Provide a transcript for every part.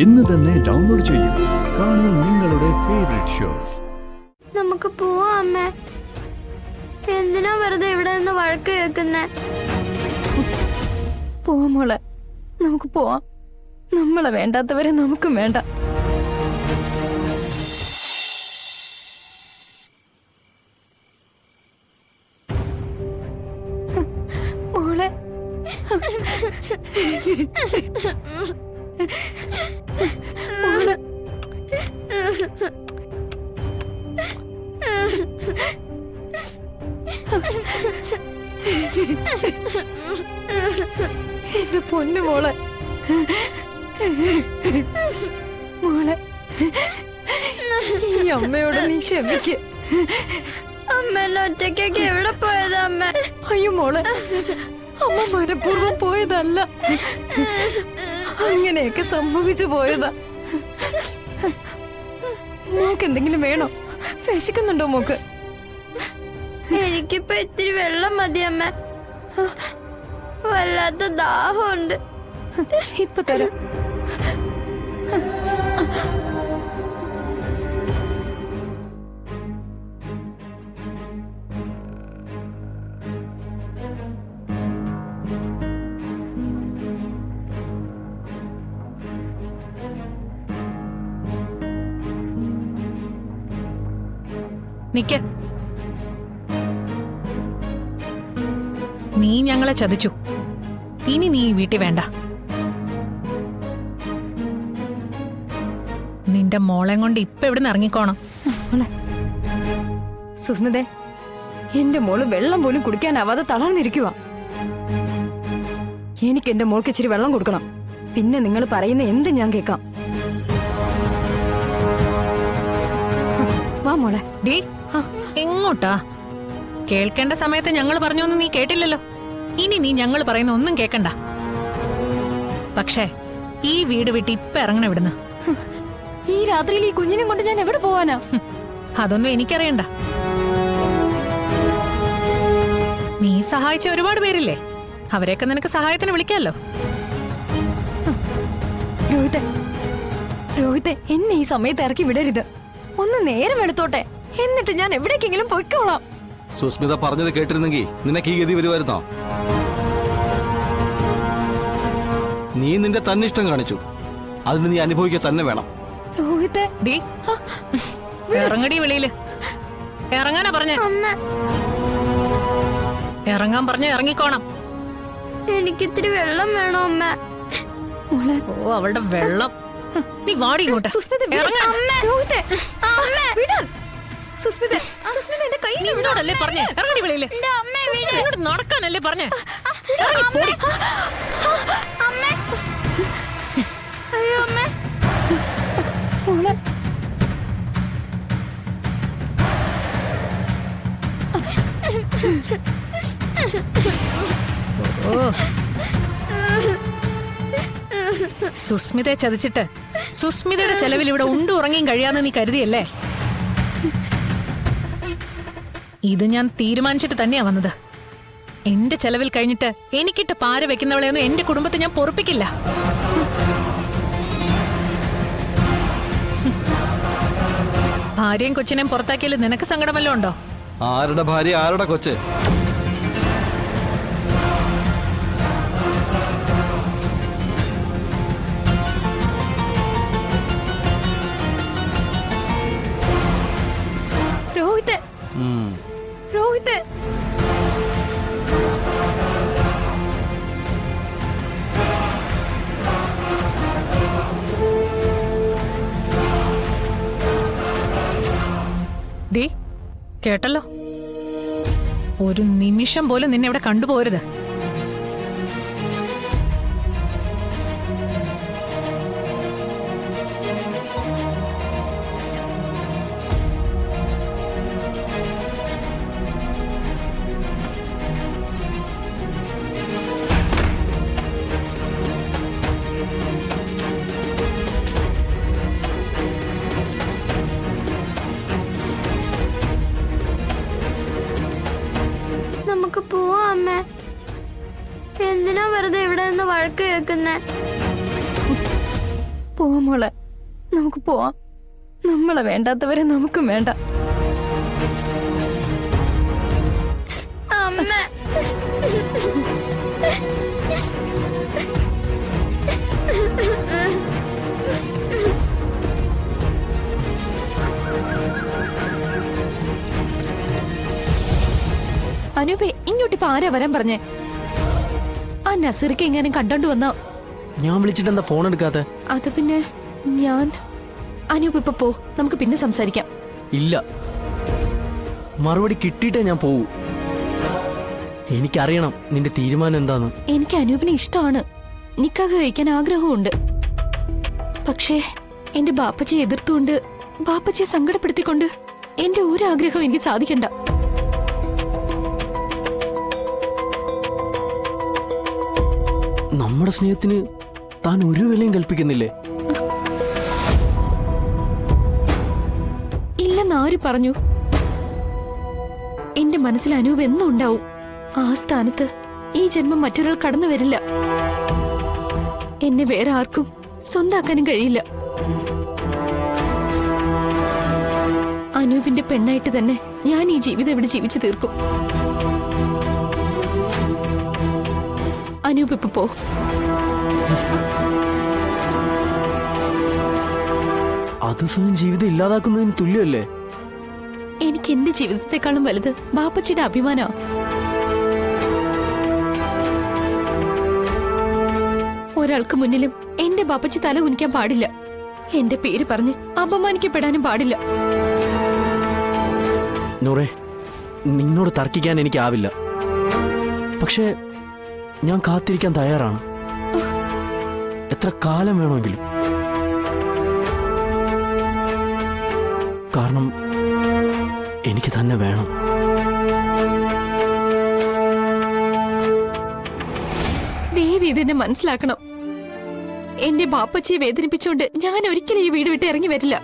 ഇന്ന് തന്നെ ഡൗൺലോഡ് ചെയ്യൂ. കാണൂ നിങ്ങളുടെ ഫേവറേറ്റ് ഷോസ്. നമുക്ക് പോവാം അമ്മേ. എന്തിനാ വെറുതെ ഇവിടെ നിന്ന് വഴക്ക് കേൾക്കുന്നേ? പോവാം മോളെ, നമുക്ക് പോവാം. നമ്മളെ വേണ്ടാത്തവരെ നമുക്കും വേണ്ട. മോളെ മോളെ എന്റെ പൊന്നു മോളെ, മോളെ ഈ അമ്മയോട് നീ ക്ഷമിക്ക്. അമ്മ എന്നെ ഒറ്റയ്ക്കൊക്കെ എവിടെ പോയതാ അമ്മ? അയ്യോ മോളെ, അമ്മ മനഃപൂർവ്വം പോയതല്ല, അങ്ങനെയൊക്കെ സംഭവിച്ചു പോയതാ. മോക്ക് എന്തെങ്കിലും വേണോ? വിശക്കുന്നുണ്ടോ മോക്ക്? എനിക്കിപ്പോ ഇത്തിരി വെള്ളം മതി അമ്മ. വല്ലാത്ത ദാഹമുണ്ട്. ഇപ്പൊ തരാം. നിക്ക്. നീ ഞങ്ങളെ ചതിച്ചു. ഇനി നീ ഈ വീട്ടിൽ വേണ്ട. നിന്റെ മോളെ കൊണ്ട് ഇപ്പൊ എവിടുന്ന് ഇറങ്ങിക്കോണം. സുസ്മിതേ, എന്റെ മോള് വെള്ളം പോലും കുടിക്കാനാവാതെ തളർന്നിരിക്കുക. എനിക്ക് എന്റെ മോൾക്ക് ഇച്ചിരി വെള്ളം കൊടുക്കണം. പിന്നെ നിങ്ങൾ പറയുന്ന എന്ത് ഞാൻ കേൾക്കാം. വാ മോളെ. ഡീ, എങ്ങോട്ടാ? കേൾക്കേണ്ട സമയത്ത് ഞങ്ങൾ പറഞ്ഞൊന്നും നീ കേട്ടില്ലല്ലോ. ഇനി നീ ഞങ്ങൾ പറയുന്ന ഒന്നും കേക്കണ്ട. പക്ഷേ ഈ വീട് വിട്ട് ഇപ്പൊ ഇറങ്ങണം ഇവിടുന്ന്. ഈ രാത്രിയിൽ ഈ കുഞ്ഞിനെ കൊണ്ട് ഞാൻ എവിടെ പോവാനാ? അതൊന്നും എനിക്കറിയണ്ട. നീ സഹായിച്ച ഒരുപാട് പേരില്ലേ, അവരെയൊക്കെ നിനക്ക് സഹായത്തിന് വിളിക്കാമല്ലോ. രോഹിത്തെ, രോഹിത്തെ, എന്നെ ഈ സമയത്ത് ഇറക്കി വിടരുത്. ഒന്ന് നേരം എടുത്തോട്ടെ, എന്നിട്ട് ഞാൻ എവിടേക്കെങ്കിലും പൊയ്ക്കോളാം. സുസ്മിത പറഞ്ഞത് കേട്ടിരുന്നെങ്കിൽ നിനക്ക് ഈ ഗതി വരുമായിരുന്നോ? നീ നിന്റെ തന്നിഷ്ടം കാണിച്ചു, അതിന് നീ അനുഭവിക്കുക തന്നെ വേണം. രോഹിത്തെ, ഡീ, ഇറങ്ങടി വെളിയില്. ഇറങ്ങാനാ പറഞ്ഞേ. ഇറങ്ങാൻ പറഞ്ഞ ഇറങ്ങിക്കോണം. എനിക്കിത്തിരി വെള്ളം വേണോ അമ്മ? മോളെ. ഓ, അവളുടെ വെള്ളം. നീ വാടി ഇങ്ങോട്ട്. നിന്നോടല്ലേ പറഞ്ഞേ ഇറങ്ങടി വെളിയില്. നിന്നോട് നടക്കാനല്ലേ പറഞ്ഞേ. അയ്യോ അമ്മ. മോളെ. ഓ, സുസ്മിതയെ ചതിച്ചിട്ട് സുസ്മിതയുടെ ചെലവിൽ ഇവിടെ ഉണ്ടു ഉറങ്ങിയും കഴിയാന്ന് നീ കരുതിയല്ലേ? ഇത് ഞാൻ തീരുമാനിച്ചിട്ട് തന്നെയാ വന്നത്. എന്റെ ചെലവിൽ കഴിഞ്ഞിട്ട് എനിക്കിട്ട് പാര വെക്കുന്നവളെയൊന്നും എന്റെ കുടുംബത്തെ ഞാൻ പൊറുപ്പിക്കില്ല. ഭാര്യയും കൊച്ചിനെയും പുറത്താക്കിയാൽ നിനക്ക് സങ്കടം വല്ലതും ഉണ്ടോ? ആരുടെ ഭാര്യ, ആരുടെ കൊച്ച്? രോഹിത്തെ, രോഹിത്തെ. ദീ, കേട്ടല്ലോ, ഒരു നിമിഷം പോലും നിന്നെ ഇവിടെ കണ്ടുപോരുത്. എന്തിനാ വെറുതെ ഇവിടെ നിന്ന് വഴക്ക് കേൾക്കുന്നേ? പോവാം മോളെ, നമുക്ക് പോവാം. നമ്മളെ വേണ്ടാത്തവരെ നമുക്കും വേണ്ട. അമ്മ അനൂപേ, ഇങ്ങോട്ട് ഇപ്പൊ ആരാ വരാൻ പറഞ്ഞേ? ആ നസീർക്ക് എങ്ങനെ കണ്ടോണ്ട് വന്നാ? ഞാൻ വിളിച്ചിട്ട് എന്താ ഫോൺ എടുക്കാത്തെ? അത് പിന്നെ അനൂപ് ഇപ്പൊ പോ, നമുക്ക് പിന്നെ സംസാരിക്കാം. ഇല്ല, മറുപടി കിട്ടിയിട്ടേ ഞാൻ പോവൂ. എനിക്കറിയണം നിന്റെ തീരുമാനം എന്താന്ന്. എനിക്ക് അനൂപിനെ ഇഷ്ടമാണ്, നിക്കാഹ് കഴിക്കാൻ ആഗ്രഹമുണ്ട്. പക്ഷേ എന്റെ ബാപ്പച്ചയെ എതിർത്തുകൊണ്ട്, ബാപ്പച്ചയെ സങ്കടപ്പെടുത്തിക്കൊണ്ട് എന്റെ ഒരു ആഗ്രഹവും എനിക്ക് സാധിക്കണ്ട. നമ്മുടെ സ്നേഹത്തിന് താൻ ഒരു വിലയും കൽപ്പിക്കുന്നില്ലേ? ഇല്ലെന്ന് ആര് പറഞ്ഞു? എന്റെ മനസ്സിൽ അനൂപ് എന്നും ഉണ്ടാവും. ആ സ്ഥാനത്ത് ഈ ജന്മം മറ്റൊരാൾ കടന്നു വരില്ല. എന്നെ വേറെ ആർക്കും സ്വന്താക്കാനും കഴിയില്ല. അനൂപിന്റെ പെണ്ണായിട്ട് തന്നെ ഞാൻ ഈ ജീവിതം ഇവിടെ ജീവിച്ചു തീർക്കും. അനൂപ് ഇപ്പൊ പോ. അത് സ്വയം ജീവിതം ഇല്ലാതാക്കുന്നതിന് തുല്യമല്ലേ? എനിക്ക് എന്റെ ജീവിതത്തെക്കാളും വലുത് ബാപ്പച്ചിയുടെ അഭിമാനമാ. ഒരാൾക്ക് മുന്നിലും എന്റെ ബാപ്പച്ചി തല കുനിക്കാൻ പാടില്ല. എന്റെ പേര് പറഞ്ഞ് അപമാനിക്കപ്പെടാനും പാടില്ല. നൂറേ, നിന്നോട് തർക്കിക്കാൻ എനിക്കാവില്ല. പക്ഷേ ഞാൻ കാത്തിരിക്കാൻ തയ്യാറാണ്, എത്ര കാലം വേണമെങ്കിലും. കാരണം എനിക്ക് തന്നെ വേണം. ദേവി ഇതെന്നെ മനസ്സിലാക്കണം. എന്റെ ബാപ്പച്ചിയെ വേദനിപ്പിച്ചുകൊണ്ട് ഞാൻ ഒരിക്കലും ഈ വീട് വിട്ട് ഇറങ്ങി വരില്ല.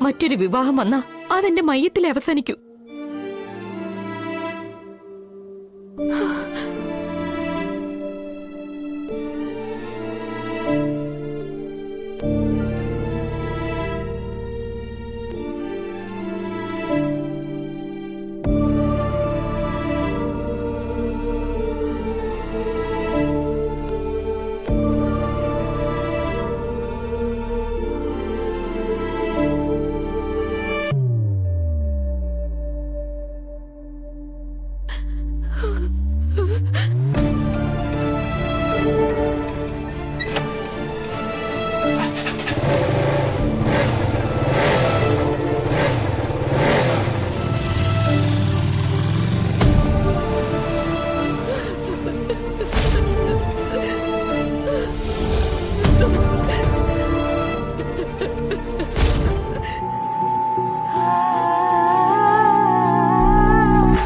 മറ്റൊരു വിവാഹം വന്നാ അതെന്റെ മയ്യത്തിൽ അവസാനിക്കൂ.